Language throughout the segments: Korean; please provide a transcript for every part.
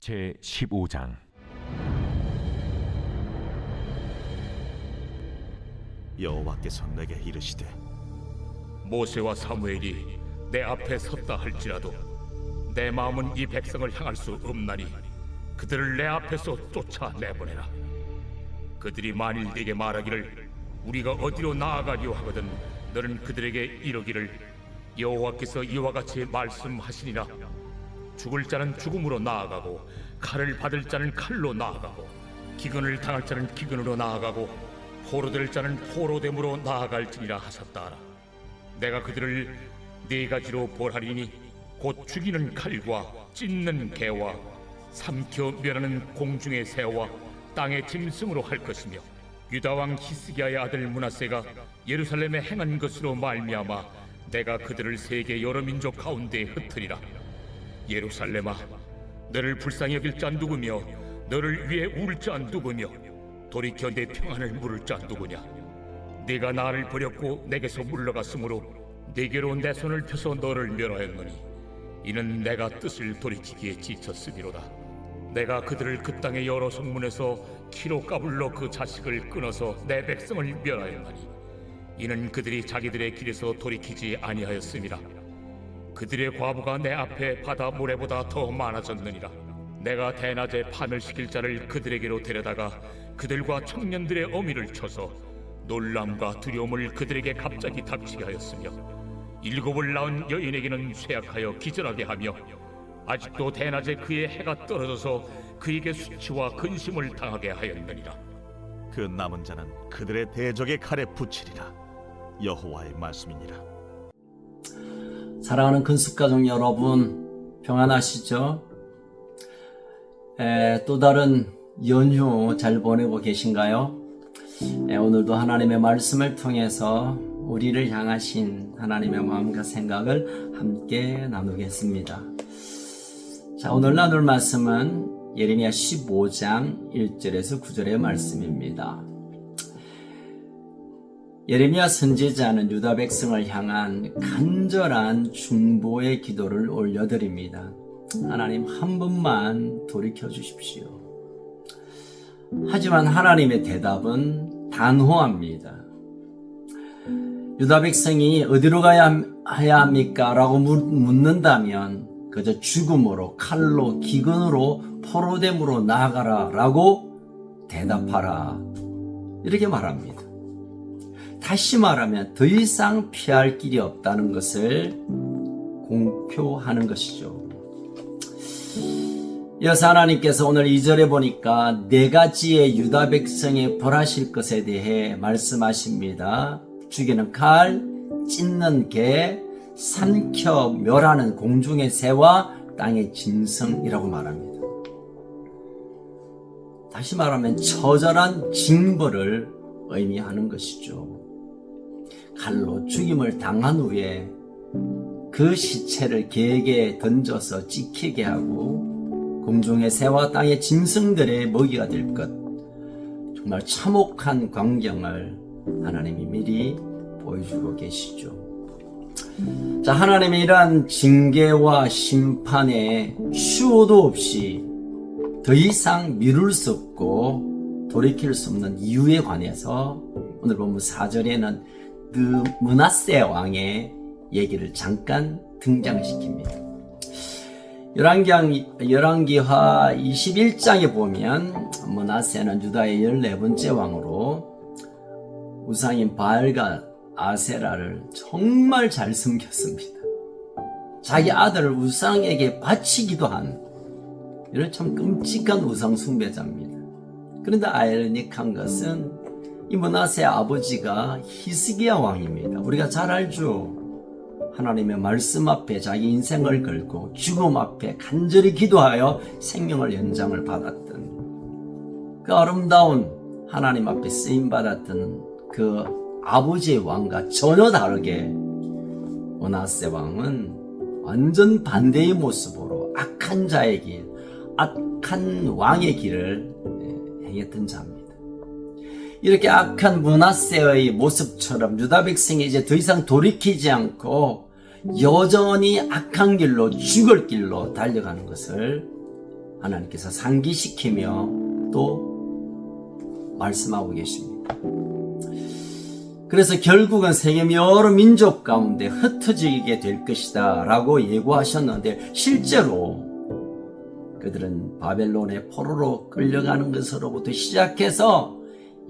제15장. 여호와께서 내게 이르시되 모세와 사무엘이 내 앞에 섰다 할지라도 내 마음은 이 백성을 향할 수 없나니 그들을 내 앞에서 쫓아내보내라. 그들이 만일 네게 말하기를 우리가 어디로 나아가려 하거든 너는 그들에게 이르기를 여호와께서 이와 같이 말씀하시니라. 죽을 자는 죽음으로 나아가고 칼을 받을 자는 칼로 나아가고 기근을 당할 자는 기근으로 나아가고 포로될 자는 포로됨으로 나아갈지니라 하셨다라. 내가 그들을 네 가지로 벌하리니 곧 죽이는 칼과 찢는 개와 삼켜 멸하는 공중의 새와 땅의 짐승으로 할 것이며 유다왕 히스기야의 아들 므낫세가 예루살렘에 행한 것으로 말미암아 내가 그들을 세계 여러 민족 가운데 흩으리라. 예루살렘아, 너를 불쌍히 여길 자 누구며 너를 위해 울 자 누구며 돌이켜 내 평안을 물을 자 누구냐. 네가 나를 버렸고 내게서 물러갔으므로 네게로 내 손을 펴서 너를 멸하였노니 이는 내가 뜻을 돌이키기에 지쳤음이로다. 내가 그들을 그 땅의 여러 성문에서 키로 까불러 그 자식을 끊어서 내 백성을 멸하였나니 이는 그들이 자기들의 길에서 돌이키지 아니하였음이라. 그들의 과부가 내 앞에 바다 모래보다 더 많아졌느니라. 내가 대낮에 판을 시킬 자를 그들에게로 데려다가 그들과 청년들의 어미를 쳐서 놀람과 두려움을 그들에게 갑자기 닥치게 하였으며 일곱을 낳은 여인에게는 쇠약하여 기절하게 하며 아직도 대낮에 그의 해가 떨어져서 그에게 수치와 근심을 당하게 하였느니라. 그 남은 자는 그들의 대적의 칼에 붙이리라. 여호와의 말씀이니라. 사랑하는 근숙가족 여러분, 평안하시죠? 또 다른 연휴 잘 보내고 계신가요? 오늘도 하나님의 말씀을 통해서 우리를 향하신 하나님의 마음과 생각을 함께 나누겠습니다. 자, 오늘 나눌 말씀은 예레미야 15장 1절에서 9절의 말씀입니다. 예레미야 선지자는 유다 백성을 향한 간절한 중보의 기도를 올려드립니다. 하나님, 한 번만 돌이켜 주십시오. 하지만 하나님의 대답은 단호합니다. 유다 백성이 어디로 가야 합니까? 라고 묻는다면 그저 죽음으로, 칼로, 기근으로, 포로됨으로 나아가라 라고 대답하라, 이렇게 말합니다. 다시 말하면 더 이상 피할 길이 없다는 것을 공표하는 것이죠. 이어서 하나님께서 오늘 2절에 보니까 네 가지의 유다 백성에 벌하실 것에 대해 말씀하십니다. 죽이는 칼, 찢는 개, 삼켜 멸하는 공중의 새와 땅의 짐승이라고 말합니다. 다시 말하면 처절한 징벌을 의미하는 것이죠. 칼로 죽임을 당한 후에 그 시체를 개에게 던져서 찢기게 하고 공중의 새와 땅의 짐승들의 먹이가 될 것, 정말 참혹한 광경을 하나님이 미리 보여주고 계시죠. 자, 하나님의 이러한 징계와 심판에 수호도 없이 더 이상 미룰 수 없고 돌이킬 수 없는 이유에 관해서 오늘 본문 4절에는 그 므낫세 왕의 얘기를 잠깐 등장시킵니다. 열왕기하 21장에 보면 므낫세는 유다의 14번째 왕으로 우상인 바알과 아세라를 정말 잘 섬겼습니다. 자기 아들을 우상에게 바치기도 한 이런 참 끔찍한 우상 숭배자입니다. 그런데 아이러니한 것은 이 므낫세의 아버지가 히스기야 왕입니다. 우리가 잘 알죠. 하나님의 말씀 앞에 자기 인생을 걸고 죽음 앞에 간절히 기도하여 생명을 연장을 받았던 그 아름다운 하나님 앞에 쓰임받았던 그 아버지의 왕과 전혀 다르게 므낫세 왕은 완전 반대의 모습으로 악한 자의 길, 악한 왕의 길을 행했던 자입니다. 이렇게 악한 므낫세의 모습처럼 유다 백성이 이제 더 이상 돌이키지 않고 여전히 악한 길로 죽을 길로 달려가는 것을 하나님께서 상기시키며 또 말씀하고 계십니다. 그래서 결국은 세계 여러 민족 가운데 흩어지게 될 것이다 라고 예고하셨는데 실제로 그들은 바벨론의 포로로 끌려가는 것으로부터 시작해서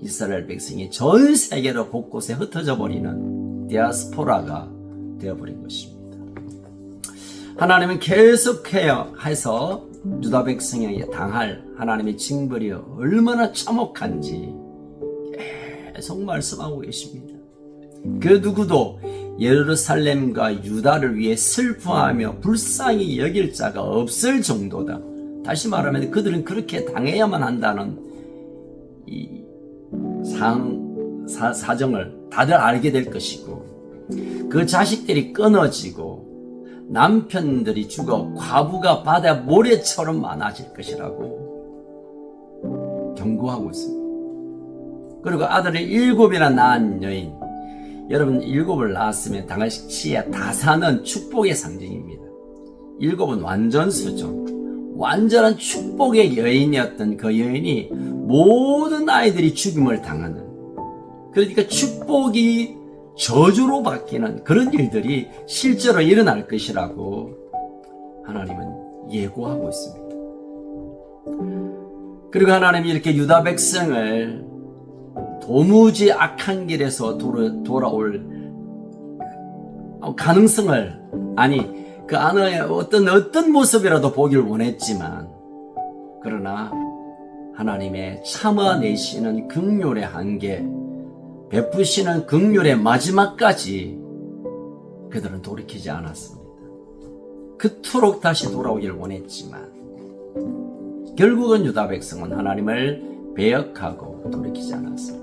이스라엘 백성이 전 세계로 곳곳에 흩어져 버리는 디아스포라가 되어버린 것입니다. 하나님은 계속해서 유다 백성에게 당할 하나님의 징벌이 얼마나 참혹한지 계속 말씀하고 계십니다. 그 누구도 예루살렘과 유다를 위해 슬퍼하며 불쌍히 여길 자가 없을 정도다. 다시 말하면 그들은 그렇게 당해야만 한다는 이 사정을 다들 알게 될 것이고, 그 자식들이 끊어지고 남편들이 죽어 과부가 바다 모래처럼 많아질 것이라고 경고하고 있습니다. 그리고 아들을 7이나 낳은 여인, 여러분 7을 낳았으면 당시에 다 사는 축복의 상징입니다. 7은 완전수죠. 완전한 축복의 여인이었던 그 여인이 모든 아이들이 죽임을 당하는, 그러니까 축복이 저주로 바뀌는 그런 일들이 실제로 일어날 것이라고 하나님은 예고하고 있습니다. 그리고 하나님이 이렇게 유다 백성을 도무지 악한 길에서 돌아올 가능성을, 아니 그 안에 어떤 모습이라도 보기를 원했지만, 그러나 하나님의 참아내시는 긍휼의 한계, 베푸시는 긍휼의 마지막까지 그들은 돌이키지 않았습니다. 그토록 다시 돌아오기를 원했지만 결국은 유다 백성은 하나님을 배역하고 돌이키지 않았습니다.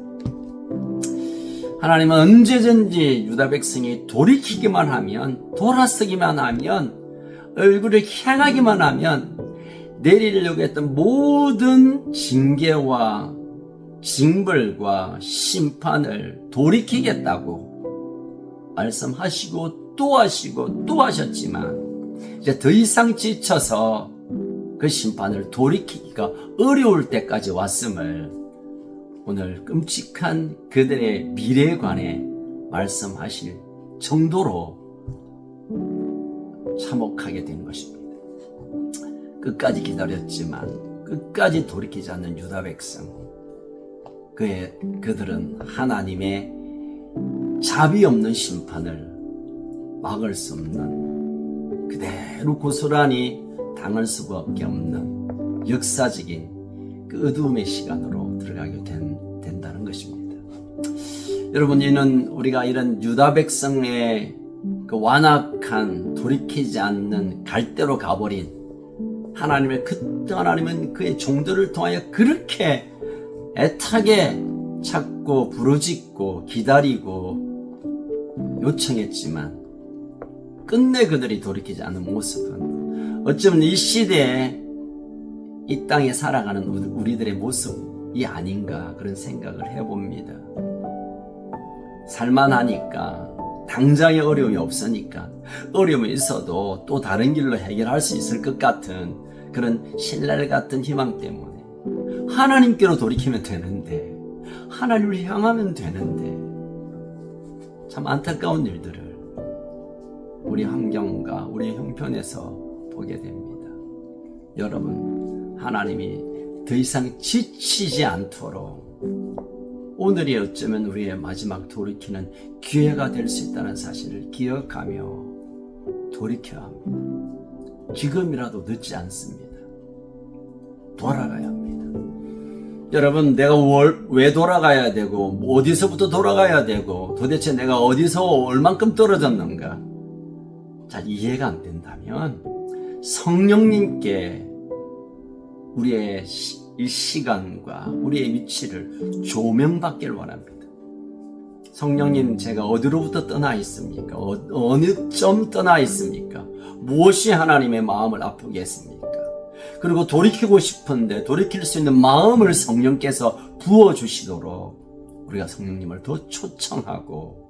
하나님은 언제든지 유다 백성이 돌이키기만 하면, 돌아서기만 하면, 얼굴을 향하기만 하면 내리려고 했던 모든 징계와 징벌과 심판을 돌이키겠다고 말씀하시고 또 하시고 또 하셨지만, 이제 더 이상 지쳐서 그 심판을 돌이키기가 어려울 때까지 왔음을 오늘 끔찍한 그들의 미래에 관해 말씀하실 정도로 참혹하게 된 것입니다. 끝까지 기다렸지만 끝까지 돌이키지 않는 유다 백성, 그들은 하나님의 자비 없는 심판을 막을 수 없는, 그대로 고스란히 당할 수밖에 없는 역사적인 그 어두움의 시간으로 들어가게 된다는 것입니다. 여러분, 이는 우리가 이런 유다 백성의 그 완악한, 돌이키지 않는 갈대로 가버린 하나님은 그의 종들을 통하여 그렇게 애타게 찾고 부르짖고 기다리고 요청했지만 끝내 그들이 돌이키지 않는 모습은 어쩌면 이 시대에 이 땅에 살아가는 우리들의 모습이 아닌가, 그런 생각을 해봅니다. 살만하니까, 당장의 어려움이 없으니까, 어려움이 있어도 또 다른 길로 해결할 수 있을 것 같은 그런 신랄 같은 희망 때문에 하나님께로 돌이키면 되는데, 하나님을 향하면 되는데, 참 안타까운 일들을 우리 환경과 우리 형편에서 보게 됩니다. 여러분, 하나님이 더 이상 지치지 않도록 오늘이 어쩌면 우리의 마지막 돌이키는 기회가 될 수 있다는 사실을 기억하며 돌이켜야 합니다. 지금이라도 늦지 않습니다. 돌아가야 합니다. 여러분, 내가 왜 돌아가야 되고, 어디서부터 돌아가야 되고, 도대체 내가 어디서 얼만큼 떨어졌는가 잘 이해가 안 된다면 성령님께 우리의 이 시간과 우리의 위치를 조명받기를 원합니다. 성령님, 제가 어디로부터 떠나 있습니까? 어느 점 떠나 있습니까? 무엇이 하나님의 마음을 아프게 했습니까? 그리고 돌이키고 싶은데 돌이킬 수 있는 마음을 성령께서 부어주시도록 우리가 성령님을 더 초청하고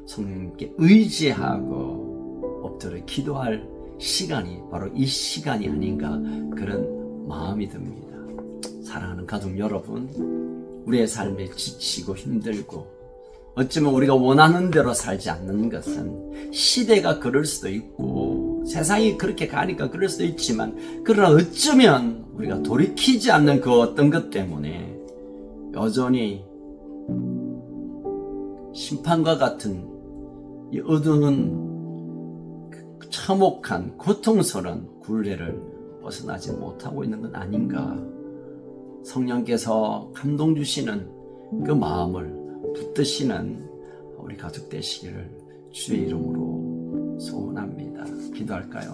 성령님께 의지하고 엎드려 기도할 시간이 바로 이 시간이 아닌가 그런 마음이 듭니다. 사랑하는 가족 여러분, 우리의 삶에 지치고 힘들고 어쩌면 우리가 원하는 대로 살지 않는 것은 시대가 그럴 수도 있고 세상이 그렇게 가니까 그럴 수도 있지만, 그러나 어쩌면 우리가 돌이키지 않는 그 어떤 것 때문에 여전히 심판과 같은 이 어두운 참혹한 고통스러운 굴레를 벗어나지 못하고 있는 건 아닌가. 성령께서 감동 주시는 그 마음을 붙드시는 우리 가족 되시기를 주의 이름으로 소원합니다. 기도할까요?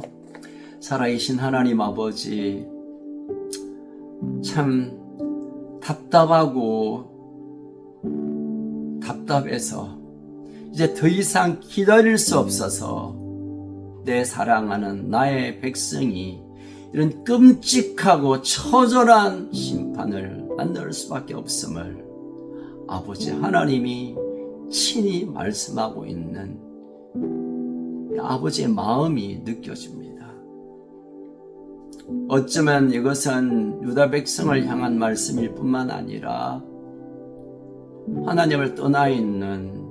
살아계신 하나님 아버지, 참 답답해서 이제 더 이상 기다릴 수 없어서 내 사랑하는 나의 백성이 이런 끔찍하고 처절한 심판을 만날 수밖에 없음을 아버지 하나님이 친히 말씀하고 있는 아버지의 마음이 느껴집니다. 어쩌면 이것은 유다 백성을 향한 말씀일 뿐만 아니라 하나님을 떠나 있는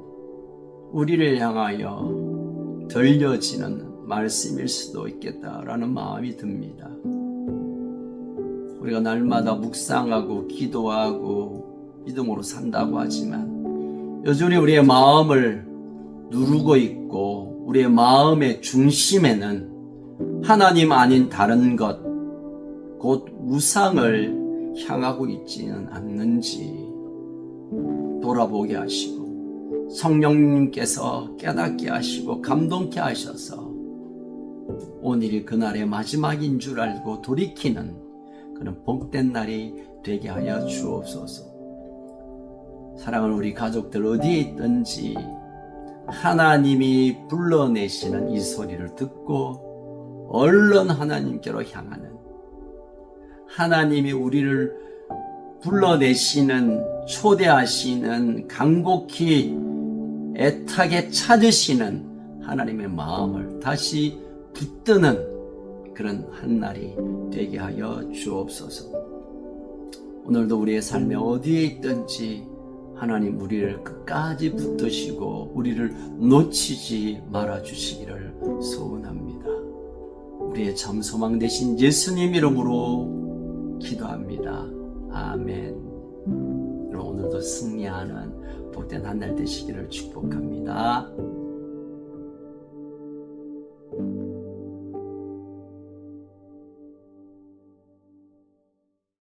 우리를 향하여 들려지는 말씀일 수도 있겠다라는 마음이 듭니다. 우리가 날마다 묵상하고 기도하고 믿음으로 산다고 하지만 여전히 우리의 마음을 누르고 있고 우리의 마음의 중심에는 하나님 아닌 다른 것, 곧 우상을 향하고 있지는 않는지 돌아보게 하시고 성령님께서 깨닫게 하시고 감동케 하셔서 오늘이 그날의 마지막인 줄 알고 돌이키는 그런 복된 날이 되게 하여 주옵소서. 사랑하는 우리 가족들 어디에 있든지 하나님이 불러내시는 이 소리를 듣고 얼른 하나님께로 향하는, 하나님이 우리를 불러내시는, 초대하시는, 간곡히 애타게 찾으시는 하나님의 마음을 다시 붙드는 그런 한날이 되게 하여 주옵소서. 오늘도 우리의 삶에 어디에 있든지 하나님 우리를 끝까지 붙드시고 우리를 놓치지 말아주시기를 소원합니다. 우리의 참 소망 되신 예수님 이름으로 기도합니다. 아멘. 오늘도 승리하는 복된 한 날 되시기를 축복합니다.